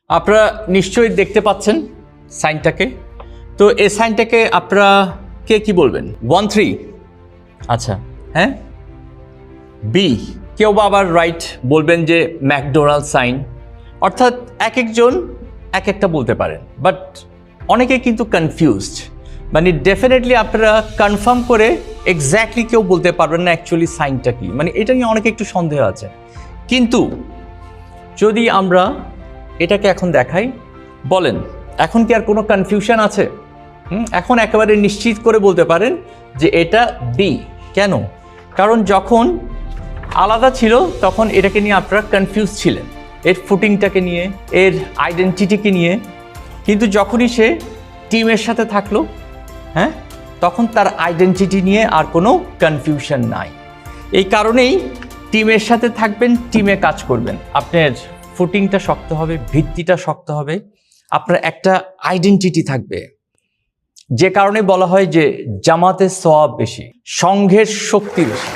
আপনারা নিশ্চয়ই দেখতে পাচ্ছেন সাইনটাকে। তো এই সাইনটাকে আপনারা কে কি বলবেন? 1 3 আচ্ছা, হ্যাঁ। বি, কেউ বা আবার রাইট বলবেন যে ম্যাকডোনাল্ড সাইন। অর্থাৎ এক একজন এক একটা বলতে পারেন, বাট অনেকে কিন্তু কনফিউজড। মানে ডেফিনেটলি আপনারা কনফার্ম করে এক্স্যাক্টলি কেউ বলতে পারবেন না অ্যাকচুয়ালি সাইনটা কি। মানে এটা নিয়ে অনেকে একটু সন্দেহ আছে। কিন্তু যদি আমরা এটাকে এখন দেখাই, বলেন এখন কি আর কোনো কনফিউশন আছে? এখন একেবারে নিশ্চিত করে বলতে পারেন যে এটা বি। কেন? কারণ যখন আলাদা ছিল তখন এটাকে নিয়ে আপনারা কনফিউজ ছিলেন, এর ফুটিংটাকে নিয়ে, এর আইডেন্টিটিকে নিয়ে। কিন্তু যখনই সে টিমের সাথে থাকলো, হ্যাঁ, তখন তার আইডেন্টিটি নিয়ে আর কোনো কনফিউশন নাই। এই কারণেই টিমের সাথে থাকবেন, টিমে কাজ করবেন, আপনার ফুটিংটা শক্ত হবে, ভিত্তিটা শক্ত হবে, আপনার একটা আইডেন্টিটি থাকবে। যে কারণে বলা হয় যে জামাতে সওয়াব বেশি, সংঘের শক্তি বেশি।